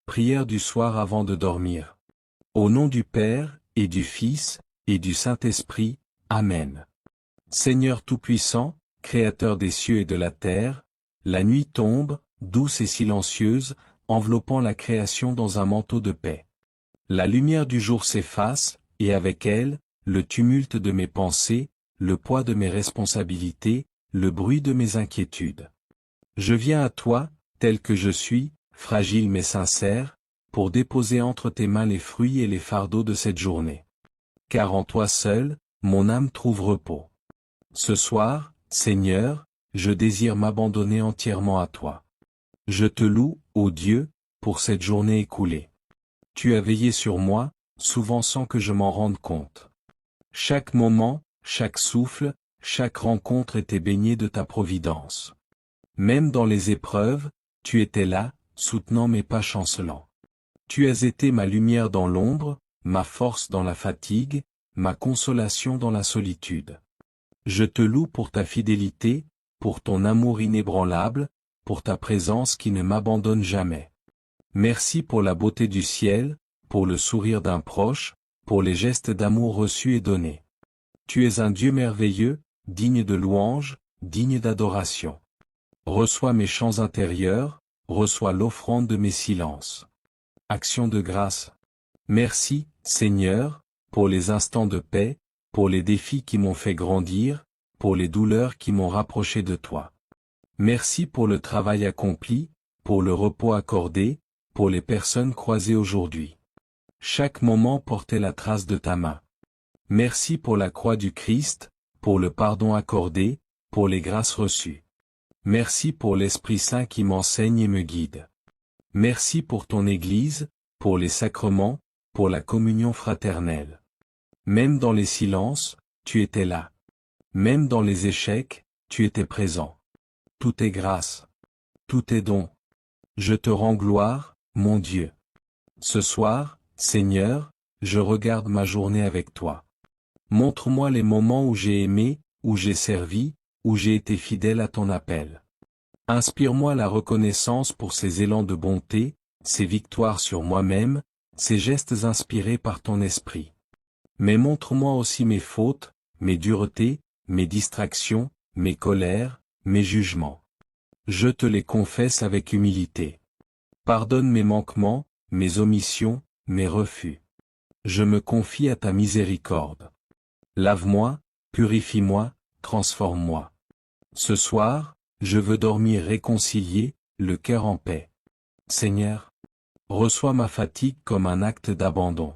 Prière du soir avant de dormir. Au nom du Père, et du Fils, et du Saint-Esprit. Amen. Seigneur Tout-Puissant, Créateur des cieux et de la terre, la nuit tombe, douce et silencieuse, enveloppant la création dans un manteau de paix. La lumière du jour s'efface, et avec elle, le tumulte de mes pensées, le poids de mes responsabilités, le bruit de mes inquiétudes. Je viens à toi, tel que je suis, fragile mais sincère, pour déposer entre tes mains les fruits et les fardeaux de cette journée. Car en toi seul, mon âme trouve repos. Ce soir, Seigneur, je désire m'abandonner entièrement à toi. Je te loue, ô Dieu, pour cette journée écoulée. Tu as veillé sur moi, souvent sans que je m'en rende compte. Chaque moment, chaque souffle, chaque rencontre était baignée de ta providence. Même dans les épreuves, tu étais là, soutenant mes pas chancelants. Tu as été ma lumière dans l'ombre, ma force dans la fatigue, ma consolation dans la solitude. Je te loue pour ta fidélité, pour ton amour inébranlable, pour ta présence qui ne m'abandonne jamais. Merci pour la beauté du ciel, pour le sourire d'un proche, pour les gestes d'amour reçus et donnés. Tu es un Dieu merveilleux, digne de louange, digne d'adoration. Reçois mes chants intérieurs, reçois l'offrande de mes silences. Action de grâce. Merci, Seigneur, pour les instants de paix, pour les défis qui m'ont fait grandir, pour les douleurs qui m'ont rapproché de toi. Merci pour le travail accompli, pour le repos accordé, pour les personnes croisées aujourd'hui. Chaque moment portait la trace de ta main. Merci pour la croix du Christ, pour le pardon accordé, pour les grâces reçues. Merci pour l'Esprit Saint qui m'enseigne et me guide. Merci pour ton Église, pour les sacrements, pour la communion fraternelle. Même dans les silences, tu étais là. Même dans les échecs, tu étais présent. Tout est grâce. Tout est don. Je te rends gloire, mon Dieu. Ce soir, Seigneur, je regarde ma journée avec toi. Montre-moi les moments où j'ai aimé, où j'ai servi, où j'ai été fidèle à ton appel. Inspire-moi la reconnaissance pour ces élans de bonté, ces victoires sur moi-même, ces gestes inspirés par ton esprit. Mais montre-moi aussi mes fautes, mes duretés, mes distractions, mes colères, mes jugements. Je te les confesse avec humilité. Pardonne mes manquements, mes omissions, mes refus. Je me confie à ta miséricorde. Lave-moi, purifie-moi, transforme-moi. Ce soir, je veux dormir réconcilié, le cœur en paix. Seigneur, reçois ma fatigue comme un acte d'abandon.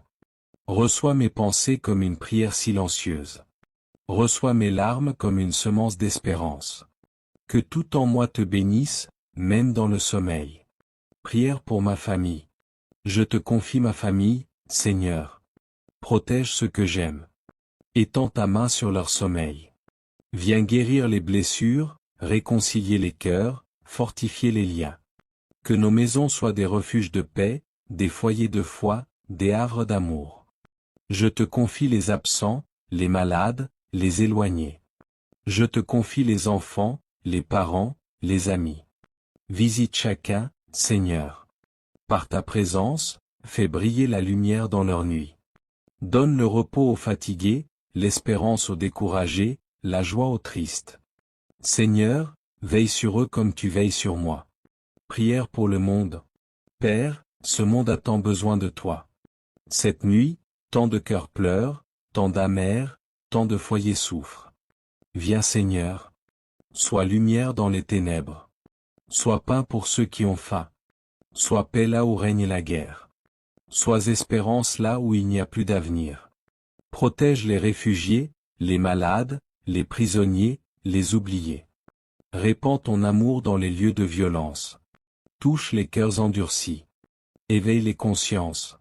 Reçois mes pensées comme une prière silencieuse. Reçois mes larmes comme une semence d'espérance. Que tout en moi te bénisse, même dans le sommeil. Prière pour ma famille. Je te confie ma famille, Seigneur. Protège ceux que j'aime. Étends ta main sur leur sommeil. Viens guérir les blessures, réconcilier les cœurs, fortifier les liens. Que nos maisons soient des refuges de paix, des foyers de foi, des havres d'amour. Je te confie les absents, les malades, les éloignés. Je te confie les enfants, les parents, les amis. Visite chacun, Seigneur. Par ta présence, fais briller la lumière dans leur nuit. Donne le repos aux fatigués, l'espérance aux découragés, la joie aux tristes. Seigneur, veille sur eux comme tu veilles sur moi. Prière pour le monde. Père, ce monde a tant besoin de toi. Cette nuit, tant de cœurs pleurent, tant d'amers, tant de foyers souffrent. Viens Seigneur. Sois lumière dans les ténèbres. Sois pain pour ceux qui ont faim. Sois paix là où règne la guerre. Sois espérance là où il n'y a plus d'avenir. Protège les réfugiés, les malades, les prisonniers, les oubliés. Répands ton amour dans les lieux de violence. Touche les cœurs endurcis. Éveille les consciences.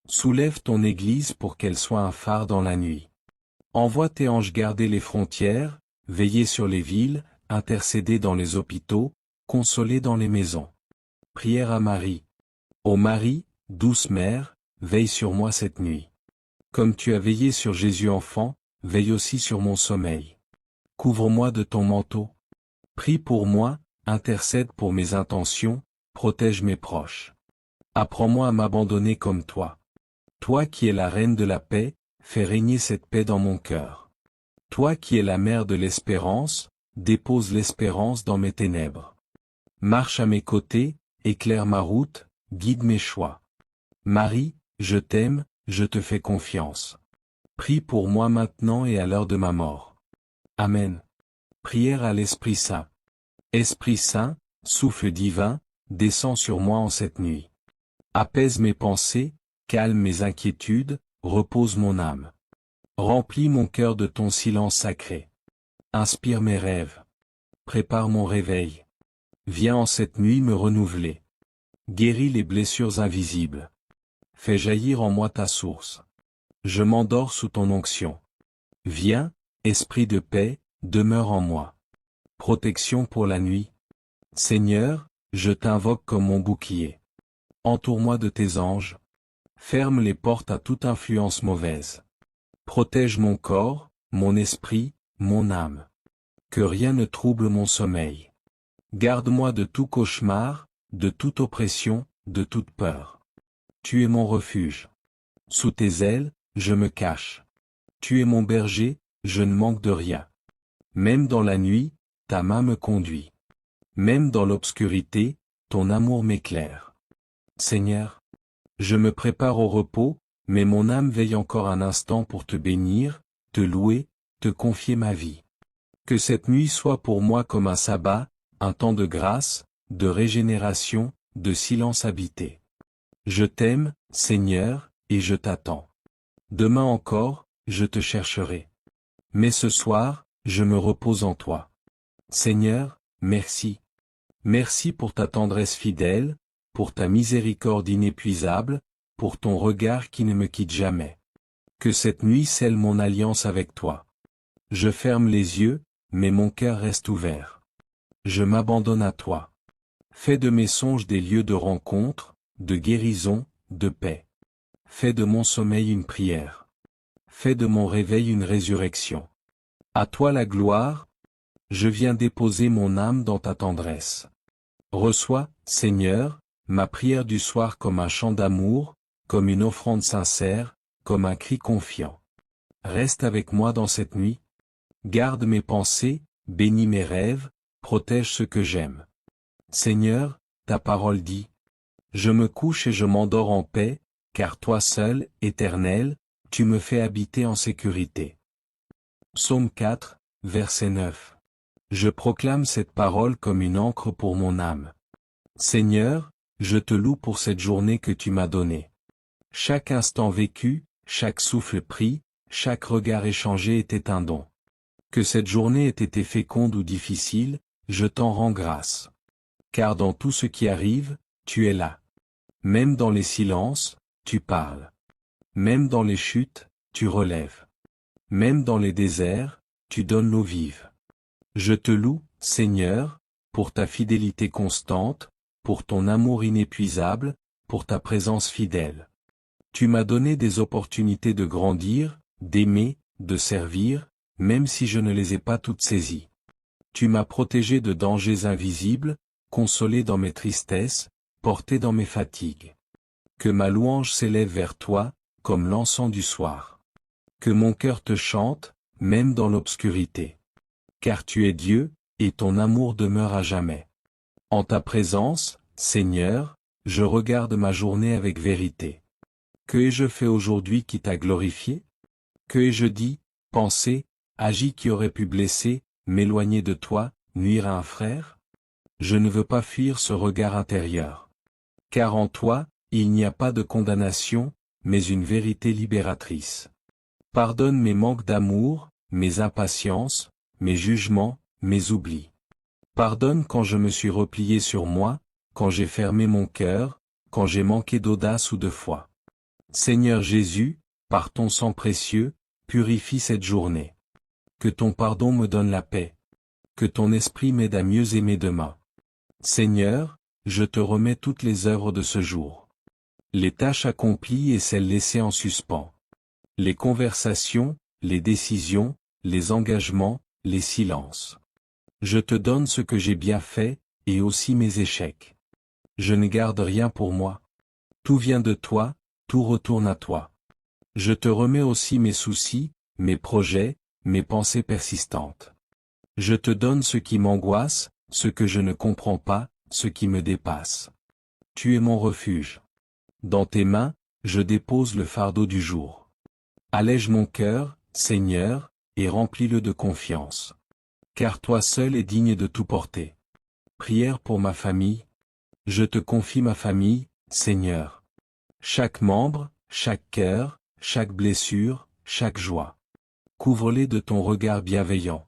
Soulève ton Église pour qu'elle soit un phare dans la nuit. Envoie tes anges garder les frontières, veiller sur les villes, intercéder dans les hôpitaux, consoler dans les maisons. Prière à Marie. Ô Marie, douce mère, veille sur moi cette nuit. Comme tu as veillé sur Jésus enfant, veille aussi sur mon sommeil. Couvre-moi de ton manteau. Prie pour moi, intercède pour mes intentions, protège mes proches. Apprends-moi à m'abandonner comme toi. Toi qui es la reine de la paix, fais régner cette paix dans mon cœur. Toi qui es la mère de l'espérance, dépose l'espérance dans mes ténèbres. Marche à mes côtés, éclaire ma route, guide mes choix. Marie, je t'aime, je te fais confiance. Prie pour moi maintenant et à l'heure de ma mort. Amen. Prière à l'Esprit Saint. Esprit Saint, souffle divin, descends sur moi en cette nuit. Apaise mes pensées, calme mes inquiétudes, repose mon âme. Remplis mon cœur de ton silence sacré. Inspire mes rêves. Prépare mon réveil. Viens en cette nuit me renouveler. Guéris les blessures invisibles. Fais jaillir en moi ta source. Je m'endors sous ton onction. Viens, esprit de paix, demeure en moi. Protection pour la nuit. Seigneur, je t'invoque comme mon bouclier. Entoure-moi de tes anges. Ferme les portes à toute influence mauvaise. Protège mon corps, mon esprit, mon âme. Que rien ne trouble mon sommeil. Garde-moi de tout cauchemar, de toute oppression, de toute peur. Tu es mon refuge. Sous tes ailes, je me cache. Tu es mon berger, je ne manque de rien. Même dans la nuit, ta main me conduit. Même dans l'obscurité, ton amour m'éclaire. Seigneur, je me prépare au repos, mais mon âme veille encore un instant pour te bénir, te louer, te confier ma vie. Que cette nuit soit pour moi comme un sabbat, un temps de grâce, de régénération, de silence habité. Je t'aime, Seigneur, et je t'attends. Demain encore, je te chercherai. Mais ce soir, je me repose en toi. Seigneur, merci. Merci pour ta tendresse fidèle, pour ta miséricorde inépuisable, pour ton regard qui ne me quitte jamais. Que cette nuit scelle mon alliance avec toi. Je ferme les yeux, mais mon cœur reste ouvert. Je m'abandonne à toi. Fais de mes songes des lieux de rencontre, de guérison, de paix. Fais de mon sommeil une prière. Fais de mon réveil une résurrection. À toi la gloire. Je viens déposer mon âme dans ta tendresse. Reçois, Seigneur, ma prière du soir comme un chant d'amour, comme une offrande sincère, comme un cri confiant. Reste avec moi dans cette nuit. Garde mes pensées, bénis mes rêves, protège ce que j'aime. Seigneur, ta parole dit. Je me couche et je m'endors en paix, car toi seul, Éternel, tu me fais habiter en sécurité. Psaume 4, verset 9. Je proclame cette parole comme une encre pour mon âme. Seigneur, je te loue pour cette journée que tu m'as donnée. Chaque instant vécu, chaque souffle pris, chaque regard échangé était un don. Que cette journée ait été féconde ou difficile, je t'en rends grâce. Car dans tout ce qui arrive, tu es là. Même dans les silences, tu parles. Même dans les chutes, tu relèves. Même dans les déserts, tu donnes l'eau vive. Je te loue, Seigneur, pour ta fidélité constante, pour ton amour inépuisable, pour ta présence fidèle. Tu m'as donné des opportunités de grandir, d'aimer, de servir, même si je ne les ai pas toutes saisies. Tu m'as protégé de dangers invisibles, consolé dans mes tristesses, porté dans mes fatigues. Que ma louange s'élève vers toi, comme l'encens du soir. Que mon cœur te chante, même dans l'obscurité. Car tu es Dieu, et ton amour demeure à jamais. En ta présence, Seigneur, je regarde ma journée avec vérité. Que ai-je fait aujourd'hui qui t'a glorifié? Que ai-je dit, pensé, agi qui aurait pu blesser, m'éloigner de toi, nuire à un frère? Je ne veux pas fuir ce regard intérieur. Car en toi, il n'y a pas de condamnation, mais une vérité libératrice. Pardonne mes manques d'amour, mes impatiences, mes jugements, mes oublis. Pardonne quand je me suis replié sur moi, quand j'ai fermé mon cœur, quand j'ai manqué d'audace ou de foi. Seigneur Jésus, par ton sang précieux, purifie cette journée. Que ton pardon me donne la paix. Que ton esprit m'aide à mieux aimer demain. Seigneur, je te remets toutes les œuvres de ce jour. Les tâches accomplies et celles laissées en suspens. Les conversations, les décisions, les engagements, les silences. Je te donne ce que j'ai bien fait, et aussi mes échecs. Je ne garde rien pour moi. Tout vient de toi, tout retourne à toi. Je te remets aussi mes soucis, mes projets, mes pensées persistantes. Je te donne ce qui m'angoisse, ce que je ne comprends pas, ce qui me dépasse. Tu es mon refuge. Dans tes mains, je dépose le fardeau du jour. Allège mon cœur, Seigneur, et remplis-le de confiance. Car toi seul es digne de tout porter. Prière pour ma famille. Je te confie ma famille, Seigneur. Chaque membre, chaque cœur, chaque blessure, chaque joie. Couvre-les de ton regard bienveillant.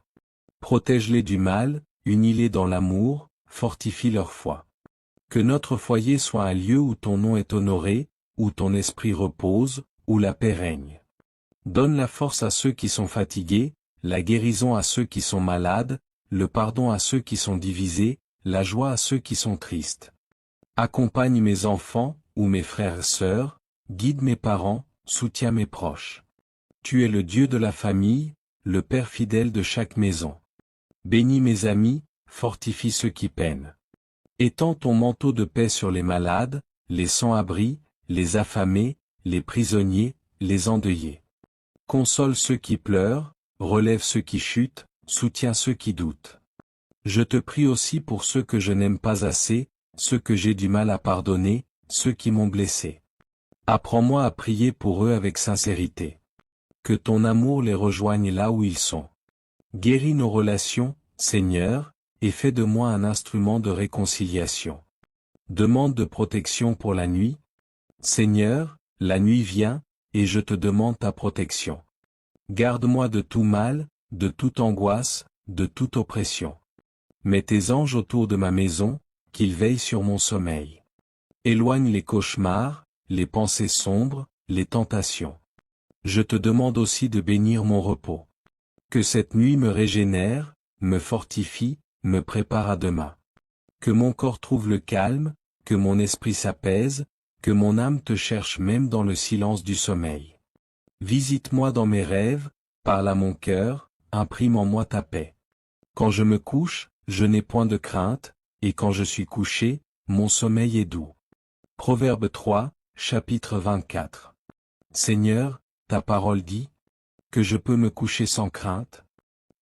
Protège-les du mal, unis-les dans l'amour, fortifie leur foi. Que notre foyer soit un lieu où ton nom est honoré, où ton esprit repose, où la paix règne. Donne la force à ceux qui sont fatigués, la guérison à ceux qui sont malades, le pardon à ceux qui sont divisés, la joie à ceux qui sont tristes. Accompagne mes enfants, ou mes frères et sœurs, guide mes parents, soutiens mes proches. Tu es le Dieu de la famille, le Père fidèle de chaque maison. Bénis mes amis, fortifie ceux qui peinent. Étends ton manteau de paix sur les malades, les sans-abri, les affamés, les prisonniers, les endeuillés. Console ceux qui pleurent, relève ceux qui chutent, soutiens ceux qui doutent. Je te prie aussi pour ceux que je n'aime pas assez, ceux que j'ai du mal à pardonner, ceux qui m'ont blessé. Apprends-moi à prier pour eux avec sincérité. Que ton amour les rejoigne là où ils sont. Guéris nos relations, Seigneur, et fais de moi un instrument de réconciliation. Demande de protection pour la nuit. Seigneur, la nuit vient, et je te demande ta protection. Garde-moi de tout mal, de toute angoisse, de toute oppression. Mets tes anges autour de ma maison, qu'ils veillent sur mon sommeil. Éloigne les cauchemars, les pensées sombres, les tentations. Je te demande aussi de bénir mon repos. Que cette nuit me régénère, me fortifie, me prépare à demain. Que mon corps trouve le calme, que mon esprit s'apaise, que mon âme te cherche même dans le silence du sommeil. Visite-moi dans mes rêves, parle à mon cœur, imprime en moi ta paix. Quand je me couche, je n'ai point de crainte, et quand je suis couché, mon sommeil est doux. Proverbe 3, chapitre 24. Seigneur, ta parole dit, que je peux me coucher sans crainte,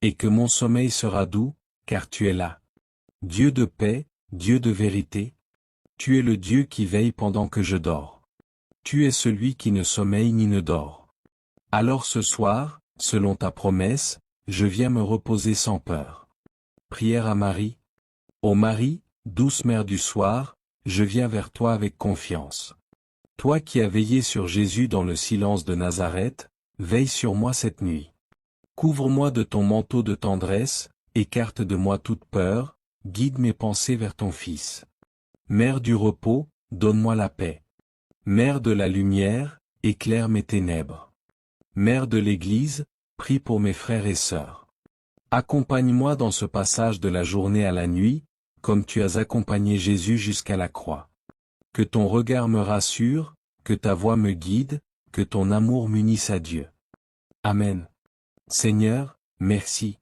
et que mon sommeil sera doux, car tu es là. Dieu de paix, Dieu de vérité, tu es le Dieu qui veille pendant que je dors. Tu es celui qui ne sommeille ni ne dort. Alors ce soir, selon ta promesse, je viens me reposer sans peur. Prière à Marie. Ô Marie, douce mère du soir, je viens vers toi avec confiance. Toi qui as veillé sur Jésus dans le silence de Nazareth, veille sur moi cette nuit. Couvre-moi de ton manteau de tendresse, écarte de moi toute peur, guide mes pensées vers ton Fils. Mère du repos, donne-moi la paix. Mère de la lumière, éclaire mes ténèbres. Mère de l'Église, prie pour mes frères et sœurs. Accompagne-moi dans ce passage de la journée à la nuit, comme tu as accompagné Jésus jusqu'à la croix. Que ton regard me rassure, que ta voix me guide, que ton amour m'unisse à Dieu. Amen. Seigneur, merci.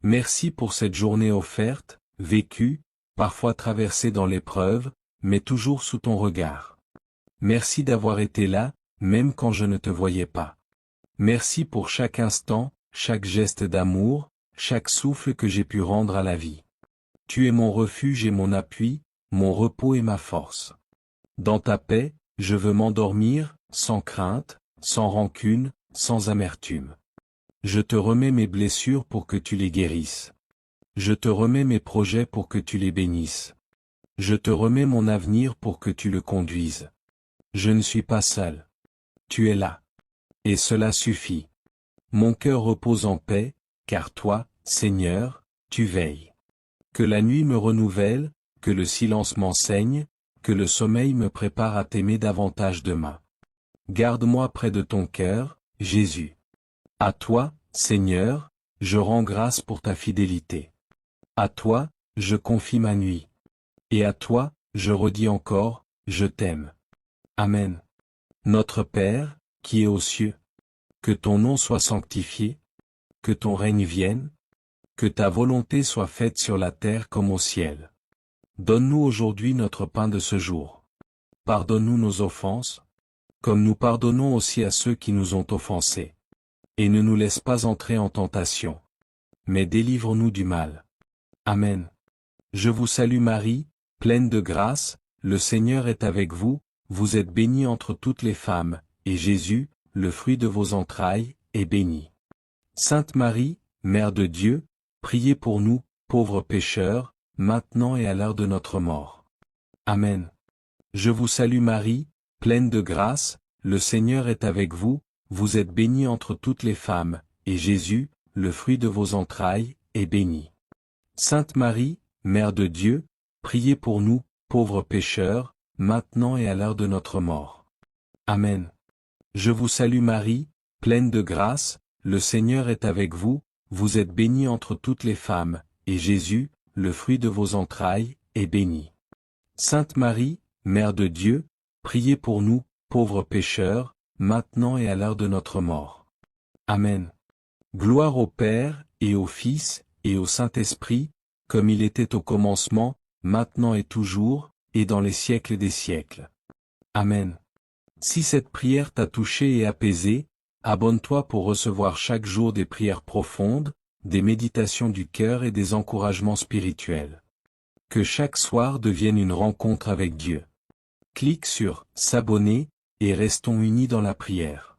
Merci pour cette journée offerte, vécue, parfois traversée dans l'épreuve, mais toujours sous ton regard. Merci d'avoir été là, même quand je ne te voyais pas. Merci pour chaque instant, chaque geste d'amour, chaque souffle que j'ai pu rendre à la vie. Tu es mon refuge et mon appui, mon repos et ma force. Dans ta paix, je veux m'endormir, sans crainte, sans rancune, sans amertume. Je te remets mes blessures pour que tu les guérisses. Je te remets mes projets pour que tu les bénisses. Je te remets mon avenir pour que tu le conduises. Je ne suis pas seul. Tu es là. Et cela suffit. Mon cœur repose en paix, car toi, Seigneur, tu veilles. Que la nuit me renouvelle, que le silence m'enseigne, que le sommeil me prépare à t'aimer davantage demain. Garde-moi près de ton cœur, Jésus. À toi, Seigneur, je rends grâce pour ta fidélité. À toi, je confie ma nuit. Et à toi, je redis encore, je t'aime. Amen. Notre Père, qui es aux cieux, que ton nom soit sanctifié, que ton règne vienne, que ta volonté soit faite sur la terre comme au ciel. Donne-nous aujourd'hui notre pain de ce jour. pardonne-nous nos offenses, comme nous pardonnons aussi à ceux qui nous ont offensés. Et ne nous laisse pas entrer en tentation, mais délivre-nous du mal. Amen. Je vous salue Marie, pleine de grâce, le Seigneur est avec vous, vous êtes bénie entre toutes les femmes, et Jésus, le fruit de vos entrailles, est béni. Sainte Marie, Mère de Dieu, priez pour nous, pauvres pécheurs, maintenant et à l'heure de notre mort. Amen. Je vous salue Marie, pleine de grâce, le Seigneur est avec vous, vous êtes bénie entre toutes les femmes, et Jésus, le fruit de vos entrailles, est béni. Sainte Marie, Mère de Dieu, priez pour nous, pauvres pécheurs, maintenant et à l'heure de notre mort. Amen. Je vous salue Marie, pleine de grâce, le Seigneur est avec vous, vous êtes bénie entre toutes les femmes, et Jésus, le fruit de vos entrailles, est béni. Sainte Marie, Mère de Dieu, priez pour nous, pauvres pécheurs, maintenant et à l'heure de notre mort. Amen. Gloire au Père, et au Fils, et au Saint-Esprit, comme il était au commencement, maintenant et toujours, et dans les siècles des siècles. Amen. Si cette prière t'a touché et apaisé, abonne-toi pour recevoir chaque jour des prières profondes, des méditations du cœur et des encouragements spirituels. Que chaque soir devienne une rencontre avec Dieu. Clique sur « S'abonner » et restons unis dans la prière.